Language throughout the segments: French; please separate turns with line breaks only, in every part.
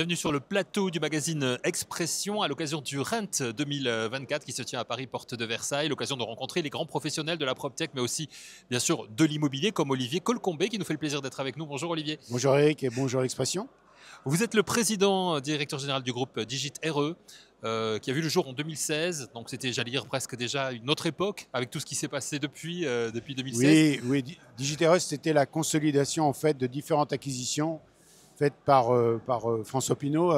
Bienvenue sur le plateau du magazine Expression à l'occasion du Rent 2024 qui se tient à Paris, porte de Versailles. L'occasion de rencontrer les grands professionnels de la PropTech, mais aussi bien sûr de l'immobilier comme Olivier Colcombé qui nous fait le plaisir d'être avec nous. Bonjour Olivier.
Bonjour Eric et bonjour Expression.
Vous êtes le président, directeur général du groupe Digit RE qui a vu le jour en 2016. Donc c'était, j'allais dire, presque déjà une autre époque avec tout ce qui s'est passé depuis 2016.
Oui, Digiteros, c'était la consolidation en fait de différentes acquisitions faites par François Pinault,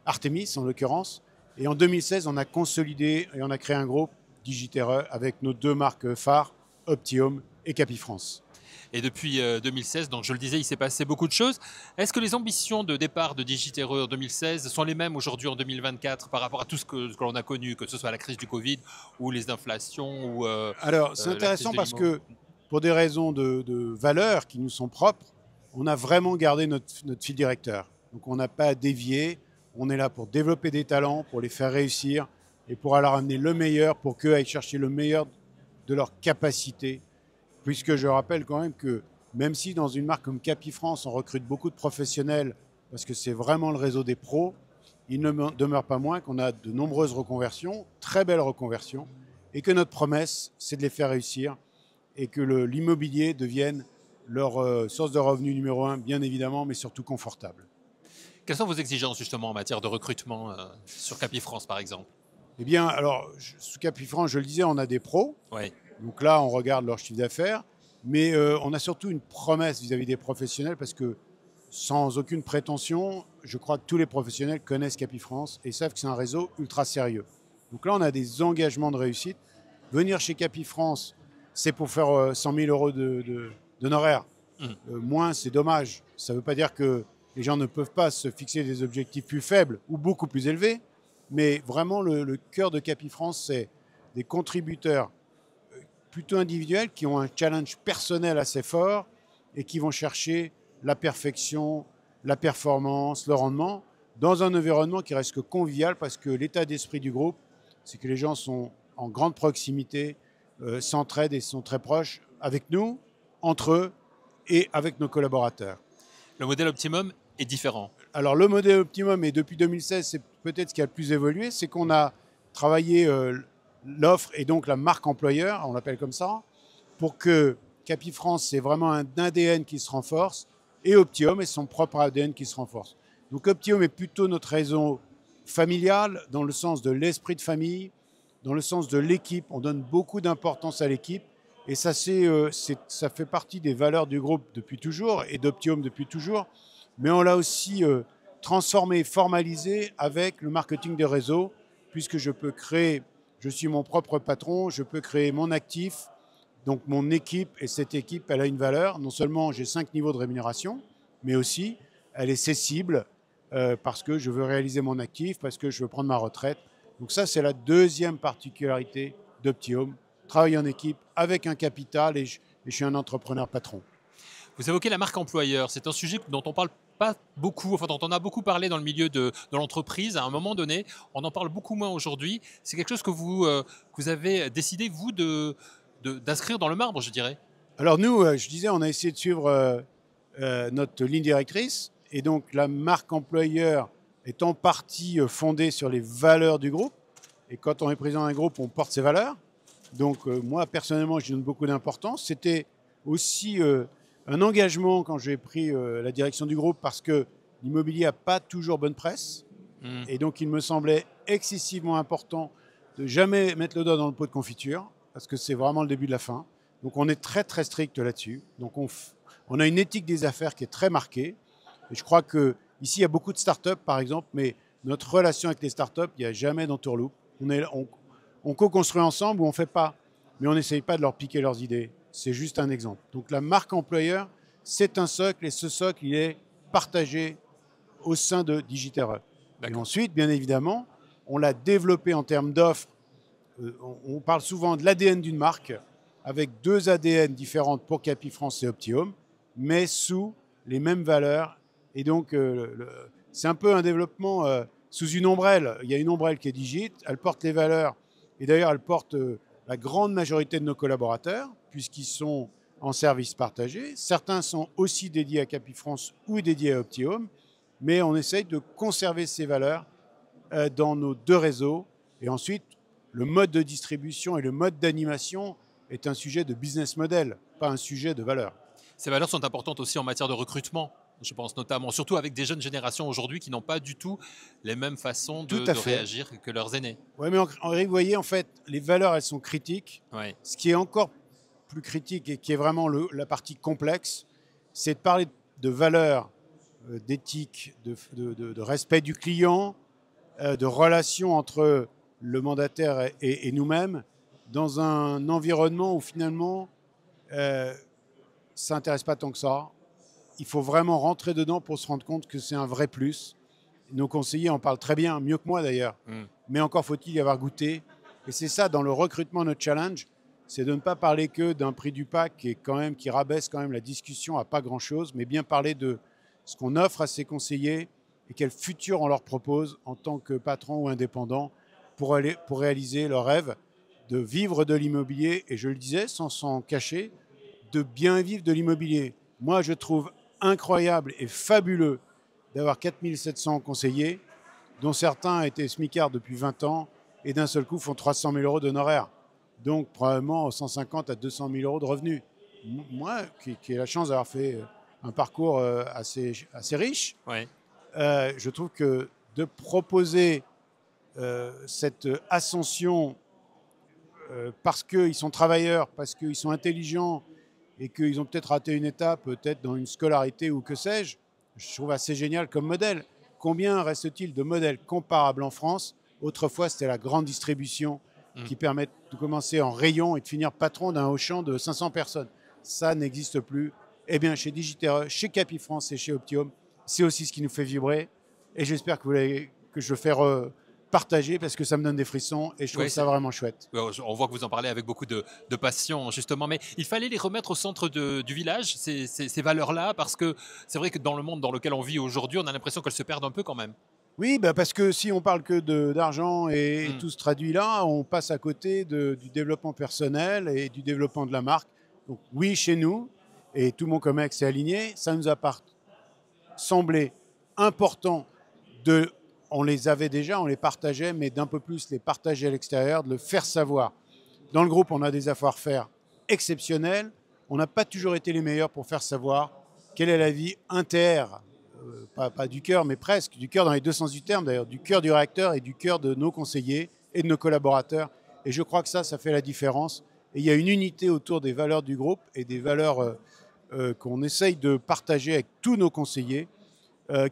Artemis en l'occurrence. Et en 2016, on a consolidé et on a créé un groupe Digitera avec nos deux marques phares, Optium et Capifrance.
Et depuis 2016, donc je le disais, il s'est passé beaucoup de choses. Est-ce que les ambitions de départ de Digitereux en 2016 sont les mêmes aujourd'hui en 2024 par rapport à tout ce que l'on a connu, que ce soit la crise du Covid ou les inflations ou
Alors, c'est
la crise
intéressant
de
parce
l'immo?
que pour des raisons de valeurs qui nous sont propres, on a vraiment gardé notre fil directeur. Donc, on n'a pas dévié. On est là pour développer des talents, pour les faire réussir et pour leur amener le meilleur pour qu'eux aillent chercher le meilleur de leur capacité. Puisque je rappelle quand même que même si dans une marque comme Capifrance, on recrute beaucoup de professionnels parce que c'est vraiment le réseau des pros, il ne demeure pas moins qu'on a de nombreuses reconversions, très belles reconversions, et que notre promesse, c'est de les faire réussir et que l'immobilier devienne leur source de revenus numéro un, bien évidemment, mais surtout confortable.
Quelles sont vos exigences justement en matière de recrutement sur Capifrance par exemple?
Eh bien, alors, sous Capifrance, je le disais, on a des pros.
Oui.
Donc là, on regarde leur chiffre d'affaires, mais on a surtout une promesse vis-à-vis des professionnels parce que sans aucune prétention, je crois que tous les professionnels connaissent Capifrance et savent que c'est un réseau ultra sérieux. Donc là, on a des engagements de réussite. Venir chez Capifrance, c'est pour faire 100 000 euros d'honoraires.
Mhm.
Moins, c'est dommage. Ça ne veut pas dire que les gens ne peuvent pas se fixer des objectifs plus faibles ou beaucoup plus élevés, mais vraiment, le cœur de Capifrance, c'est des contributeurs plutôt individuels qui ont un challenge personnel assez fort et qui vont chercher la perfection, la performance, le rendement dans un environnement qui reste que convivial parce que l'état d'esprit du groupe, c'est que les gens sont en grande proximité, s'entraident et sont très proches avec nous, entre eux et avec nos collaborateurs.
Le modèle Optimum est différent.
Alors le modèle Optimum, et depuis 2016, c'est peut-être ce qui a le plus évolué, c'est qu'on a travaillé l'offre et donc la marque employeur, on l'appelle comme ça, pour que Capifrance, c'est vraiment un ADN qui se renforce et Optium est son propre ADN qui se renforce. Donc Optium est plutôt notre réseau familial dans le sens de l'esprit de famille, dans le sens de l'équipe. On donne beaucoup d'importance à l'équipe et ça, ça fait partie des valeurs du groupe depuis toujours et d'Optium depuis toujours. Mais on l'a aussi transformé, formalisé avec le marketing de réseau puisque je suis mon propre patron, je peux créer mon actif, donc mon équipe, et cette équipe, elle a une valeur. Non seulement j'ai 5 niveaux de rémunération, mais aussi elle est cessible parce que je veux réaliser mon actif, parce que je veux prendre ma retraite. Donc ça, c'est la deuxième particularité d'Optium. Travailler en équipe avec un capital et je suis un entrepreneur patron.
Vous évoquez la marque employeur, c'est un sujet dont on parle pas beaucoup, enfin dont on a beaucoup parlé dans le milieu de l'entreprise à un moment donné. On en parle beaucoup moins aujourd'hui. C'est quelque chose que vous avez décidé, vous, d'inscrire dans le marbre, je dirais.
Alors nous, je disais, on a essayé de suivre notre ligne directrice. Et donc la marque employeur est en partie fondée sur les valeurs du groupe. Et quand on est président d'un groupe, on porte ses valeurs. Donc moi, personnellement, je donne beaucoup d'importance. C'était aussi un engagement quand j'ai pris la direction du groupe parce que l'immobilier n'a pas toujours bonne presse.
Mm.
Et donc il me semblait excessivement important de jamais mettre le doigt dans le pot de confiture parce que c'est vraiment le début de la fin. Donc on est très très strict là-dessus. Donc on a une éthique des affaires qui est très marquée. Et je crois qu'ici, il y a beaucoup de startups, par exemple, mais notre relation avec les startups, il n'y a jamais d'entourloupe. On co-construit ensemble ou on ne fait pas, mais on n'essaye pas de leur piquer leurs idées. C'est juste un exemple. Donc la marque employeur, c'est un socle et ce socle, il est partagé au sein de Digitereux. Et ensuite, bien évidemment, on l'a développé en termes d'offres. On parle souvent de l'ADN d'une marque avec deux ADN différentes pour Capifrance et Optium, mais sous les mêmes valeurs. Et donc, c'est un peu un développement sous une ombrelle. Il y a une ombrelle qui est Digit, elle porte les valeurs, et d'ailleurs, elle porte la grande majorité de nos collaborateurs, puisqu'ils sont en service partagé. Certains sont aussi dédiés à Capifrance ou dédiés à Optium. mais on essaye de conserver ces valeurs dans nos deux réseaux. Et ensuite, le mode de distribution et le mode d'animation est un sujet de business model, pas un sujet de valeur.
Ces valeurs sont importantes aussi en matière de recrutement, je pense notamment, surtout avec des jeunes générations aujourd'hui qui n'ont pas du tout les mêmes façons
Tout
de
à fait.
réagir que leurs aînés.
Oui, mais vous voyez, en fait, les valeurs, elles sont critiques.
Ouais.
Ce qui est encore plus critique et qui est vraiment la partie complexe, c'est de parler de valeurs, d'éthique, de respect du client, de relation entre le mandataire et nous-mêmes, dans un environnement où finalement, ça n'intéresse pas tant que ça. Il faut vraiment rentrer dedans pour se rendre compte que c'est un vrai plus. Nos conseillers en parlent très bien, mieux que moi d'ailleurs. Mais encore faut-il y avoir goûté. Et c'est ça, dans le recrutement, notre challenge, c'est de ne pas parler que d'un prix du pack qui rabaisse quand même la discussion à pas grand-chose, mais bien parler de ce qu'on offre à ses conseillers et quel futur on leur propose en tant que patron ou indépendant pour réaliser leur rêve de vivre de l'immobilier, et je le disais sans s'en cacher, de bien vivre de l'immobilier. Moi, je trouve incroyable et fabuleux d'avoir 4700 conseillers, dont certains étaient smicards depuis 20 ans et d'un seul coup font 300 000 euros d'honoraires. Donc probablement 150 à 200 000 euros de revenus. Moi, qui ai la chance d'avoir fait un parcours assez riche,
Ouais.
je trouve que de proposer cette ascension parce qu'ils sont travailleurs, parce qu'ils sont intelligents et qu'ils ont peut-être raté une étape, peut-être dans une scolarité ou que sais-je, je trouve assez génial comme modèle. Combien reste-t-il de modèles comparables en France? Autrefois, c'était la grande distribution qui permet de commencer en rayon et de finir patron d'un Auchan de 500 personnes. Ça n'existe plus. Eh bien, chez Digiterra, chez Capifrance et chez Optium, c'est aussi ce qui nous fait vibrer. Et j'espère que je fais partager parce que ça me donne des frissons et je trouve ça vraiment chouette.
On voit que vous en parlez avec beaucoup de passion, justement. Mais il fallait les remettre au centre du village, ces valeurs-là, parce que c'est vrai que dans le monde dans lequel on vit aujourd'hui, on a l'impression qu'elles se perdent un peu quand même.
Oui, parce que si on parle que d'argent et tout se traduit là, on passe à côté du développement personnel et du développement de la marque. Donc oui, chez nous, et tout mon COMEX est aligné, ça nous a semblé important on les avait déjà, on les partageait, mais d'un peu plus les partager à l'extérieur, de le faire savoir. Dans le groupe, on a des savoir-faire exceptionnels. On n'a pas toujours été les meilleurs pour faire savoir quelle est la vie pas du cœur, mais presque, du cœur dans les deux sens du terme d'ailleurs, du cœur du réacteur et du cœur de nos conseillers et de nos collaborateurs. Et je crois que ça fait la différence. Et il y a une unité autour des valeurs du groupe et des valeurs qu'on essaye de partager avec tous nos conseillers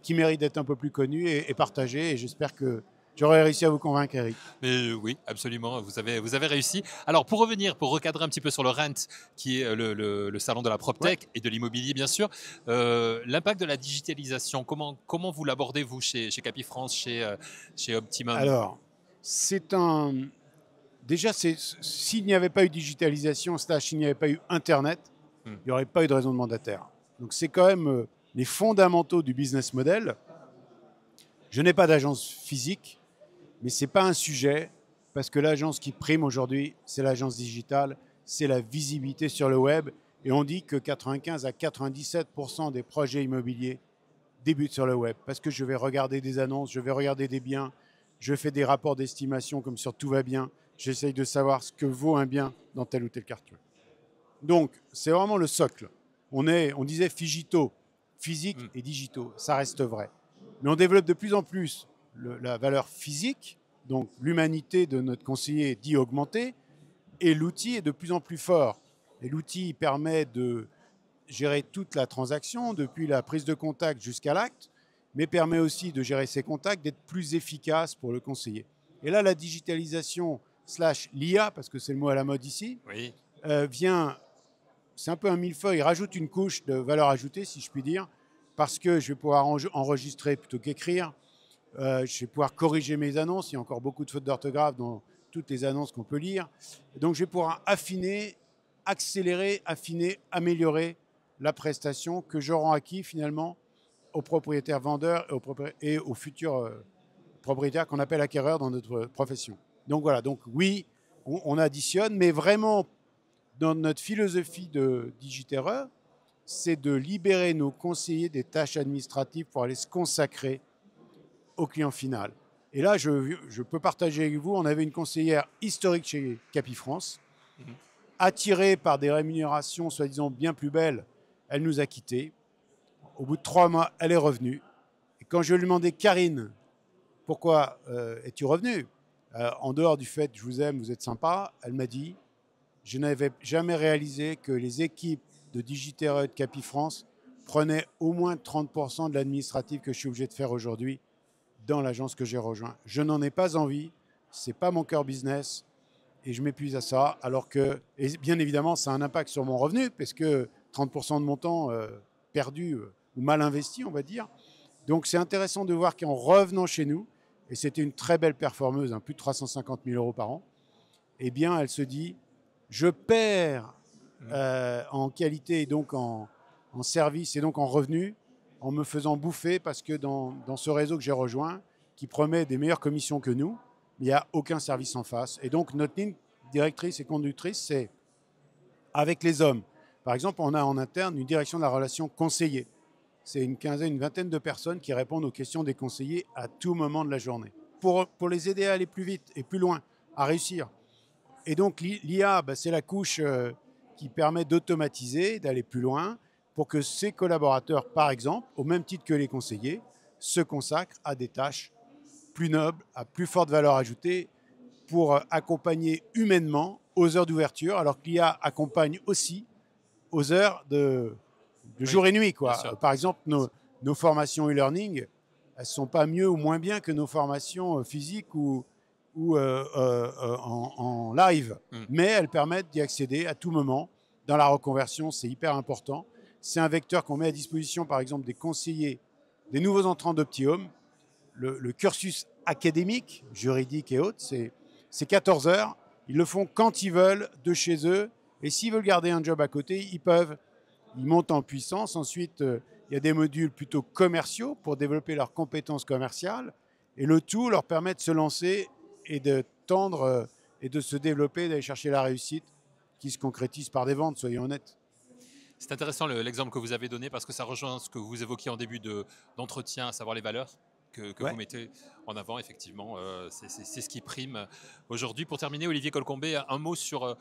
qui méritent d'être un peu plus connus et partagés. Et j'espère que j'aurais réussi à vous convaincre, Eric.
Mais oui, absolument, vous avez réussi. Alors, pour recadrer un petit peu sur le RENT, qui est le salon de la PropTech et de l'immobilier, bien sûr, l'impact de la digitalisation, comment vous l'abordez, vous, chez Capifrance, chez Optimum?
Alors, déjà, s'il n'y avait pas eu digitalisation, s'il n'y avait pas eu Internet, il n'y aurait pas eu de raison de mandataire. Donc, c'est quand même les fondamentaux du business model. Je n'ai pas d'agence physique, mais ce n'est pas un sujet, parce que l'agence qui prime aujourd'hui, c'est l'agence digitale, c'est la visibilité sur le web. Et on dit que 95 à 97% des projets immobiliers débutent sur le web, parce que je vais regarder des annonces, je vais regarder des biens, je fais des rapports d'estimation comme sur Tout va bien, j'essaye de savoir ce que vaut un bien dans tel ou tel quartier. Donc, c'est vraiment le socle. On disait Figito, physique et digitaux, ça reste vrai. Mais on développe de plus en plus la valeur physique, donc l'humanité de notre conseiller dit augmentée, et l'outil est de plus en plus fort. Et l'outil permet de gérer toute la transaction, depuis la prise de contact jusqu'à l'acte, mais permet aussi de gérer ses contacts, d'être plus efficace pour le conseiller. Et là, la digitalisation / l'IA, parce que c'est le mot à la mode ici, vient, c'est un peu un millefeuille, rajoute une couche de valeur ajoutée, si je puis dire, parce que je vais pouvoir enregistrer plutôt qu'écrire, je vais pouvoir corriger mes annonces, il y a encore beaucoup de fautes d'orthographe dans toutes les annonces qu'on peut lire. Donc je vais pouvoir accélérer, affiner, améliorer la prestation que je rends acquis finalement aux propriétaires vendeurs et aux futurs propriétaires qu'on appelle acquéreurs dans notre profession. Donc voilà, donc oui, on additionne, mais vraiment dans notre philosophie de Digiterra, c'est de libérer nos conseillers des tâches administratives pour aller se consacrer au client final. Et là, je peux partager avec vous, on avait une conseillère historique chez Capifrance,
Mhm.
attirée par des rémunérations soi-disant bien plus belles, elle nous a quittés. Au bout de 3 mois, elle est revenue. Et quand je lui ai demandé, Karine, pourquoi es-tu revenue en dehors du fait, je vous aime, vous êtes sympa, elle m'a dit, je n'avais jamais réalisé que les équipes de Digiterra et de Capifrance prenaient au moins 30% de l'administratif que je suis obligé de faire aujourd'hui dans l'agence que j'ai rejoint. Je n'en ai pas envie, c'est pas mon cœur business et je m'épuise à ça. Alors que, et bien évidemment, ça a un impact sur mon revenu parce que 30% de mon temps perdu ou mal investi, on va dire. Donc c'est intéressant de voir qu'en revenant chez nous, et c'était une très belle performeuse, plus de 350 000 euros par an, eh bien elle se dit, je perds en qualité et donc en service et donc en revenus en me faisant bouffer parce que dans ce réseau que j'ai rejoint, qui promet des meilleures commissions que nous, il n'y a aucun service en face. Et donc notre ligne directrice et conductrice, c'est avec les hommes. Par exemple, on a en interne une direction de la relation conseiller. C'est une quinzaine, une vingtaine de personnes qui répondent aux questions des conseillers à tout moment de la journée. Pour les aider à aller plus vite et plus loin, à réussir. Et donc l'IA, c'est la couche qui permet d'automatiser, d'aller plus loin, pour que ces collaborateurs, par exemple, au même titre que les conseillers, se consacrent à des tâches plus nobles, à plus forte valeur ajoutée, pour accompagner humainement aux heures d'ouverture, alors que l'IA accompagne aussi aux heures de
Oui,
jour et nuit,
bien
quoi.
sûr.
Par exemple, nos formations e-learning, elles ne sont pas mieux ou moins bien que nos formations physiques ou en live,
Mm.
mais elles permettent d'y accéder à tout moment. Dans la reconversion, c'est hyper important. C'est un vecteur qu'on met à disposition, par exemple, des conseillers, des nouveaux entrants d'Optium. Le cursus académique, juridique et autres, c'est 14 heures. Ils le font quand ils veulent, de chez eux. Et s'ils veulent garder un job à côté, ils peuvent. Ils montent en puissance. Ensuite, il y a des modules plutôt commerciaux pour développer leurs compétences commerciales. Et le tout leur permet de se lancer et de tendre et de se développer, d'aller chercher la réussite qui se concrétise par des ventes, soyons honnêtes.
C'est intéressant l'exemple que vous avez donné parce que ça rejoint ce que vous évoquiez en début d'entretien, à savoir les valeurs que vous
Ouais.
mettez en avant, effectivement. C'est ce qui prime aujourd'hui. Pour terminer, Olivier Colcombé, un mot sur,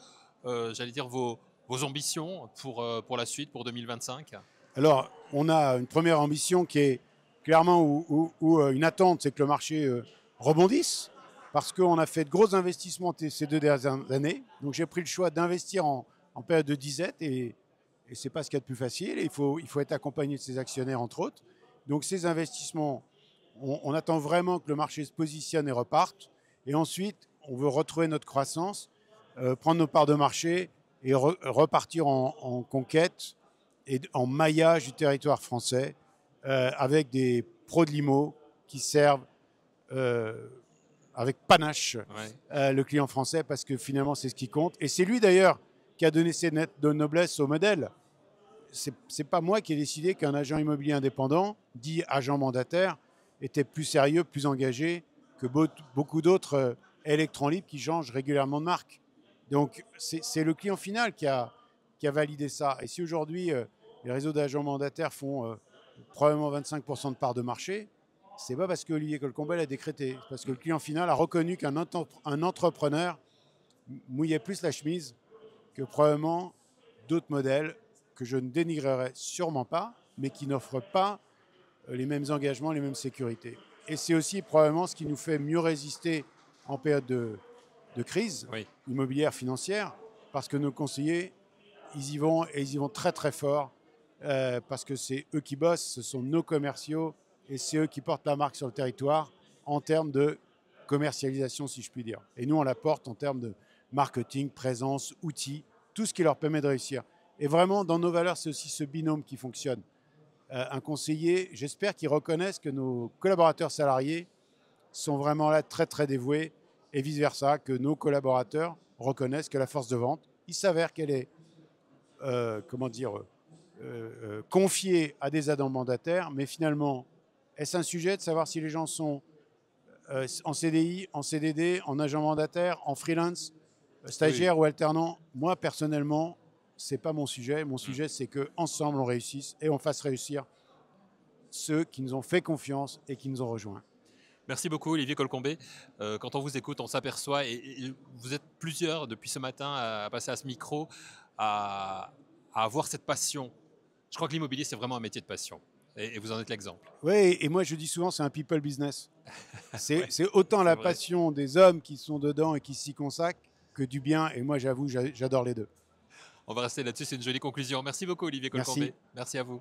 j'allais dire, vos ambitions pour la suite, pour 2025.
Alors, on a une première ambition qui est clairement ou une attente, c'est que le marché rebondisse, parce qu'on a fait de gros investissements ces 2 dernières années. Donc, j'ai pris le choix d'investir en période de disette et ce n'est pas ce qu'il y a de plus facile. Il faut être accompagné de ses actionnaires, entre autres. Donc, ces investissements, on attend vraiment que le marché se positionne et reparte. Et ensuite, on veut retrouver notre croissance, prendre nos parts de marché et repartir en conquête et en maillage du territoire français avec des pros de l'IMO qui servent avec panache
Ouais.
le client français parce que finalement c'est ce qui compte. Et c'est lui d'ailleurs qui a donné ses lettres de noblesse au modèle. C'est pas moi qui ai décidé qu'un agent immobilier indépendant, dit agent mandataire, était plus sérieux, plus engagé que beaucoup d'autres électrons libres qui changent régulièrement de marque. Donc c'est le client final qui a validé ça. Et si aujourd'hui les réseaux d'agents mandataires font probablement 25% de part de marché, c'est pas parce que Olivier Colcombet l'a décrété, c'est parce que le client final a reconnu qu'un entrepreneur mouillait plus la chemise que probablement d'autres modèles que je ne dénigrerai sûrement pas, mais qui n'offrent pas les mêmes engagements, les mêmes sécurités. Et c'est aussi probablement ce qui nous fait mieux résister en période de crise
Oui.
immobilière, financière, parce que nos conseillers, ils y vont et ils y vont très très fort, parce que c'est eux qui bossent, ce sont nos commerciaux et c'est eux qui portent la marque sur le territoire en termes de commercialisation, si je puis dire. Et nous, on la porte en termes de marketing, présence, outils, tout ce qui leur permet de réussir. Et vraiment, dans nos valeurs, c'est aussi ce binôme qui fonctionne. Un conseiller, j'espère qu'ils reconnaissent que nos collaborateurs salariés sont vraiment là très très dévoués et vice-versa, que nos collaborateurs reconnaissent que la force de vente, il s'avère qu'elle est confiée à des aidants mandataires, mais finalement, est-ce un sujet de savoir si les gens sont en CDI, en CDD, en agent mandataire, en freelance, stagiaire ou alternant? Moi, personnellement, c'est pas mon sujet. Mon sujet, c'est qu'ensemble, on réussisse et on fasse réussir ceux qui nous ont fait confiance et qui nous ont rejoints.
Merci beaucoup Olivier Colcombé. Quand on vous écoute, on s'aperçoit, et vous êtes plusieurs depuis ce matin à passer à ce micro, à avoir cette passion. Je crois que l'immobilier, c'est vraiment un métier de passion. Et vous en êtes l'exemple.
Oui, et moi je dis souvent, c'est un people business.
Ouais,
C'est autant la
vrai.
passion des hommes qui sont dedans et qui s'y consacrent que du bien. Et moi, j'avoue, j'adore les deux.
On va rester là-dessus, c'est une jolie conclusion. Merci beaucoup Olivier Colcombé.
Merci.
Merci à vous.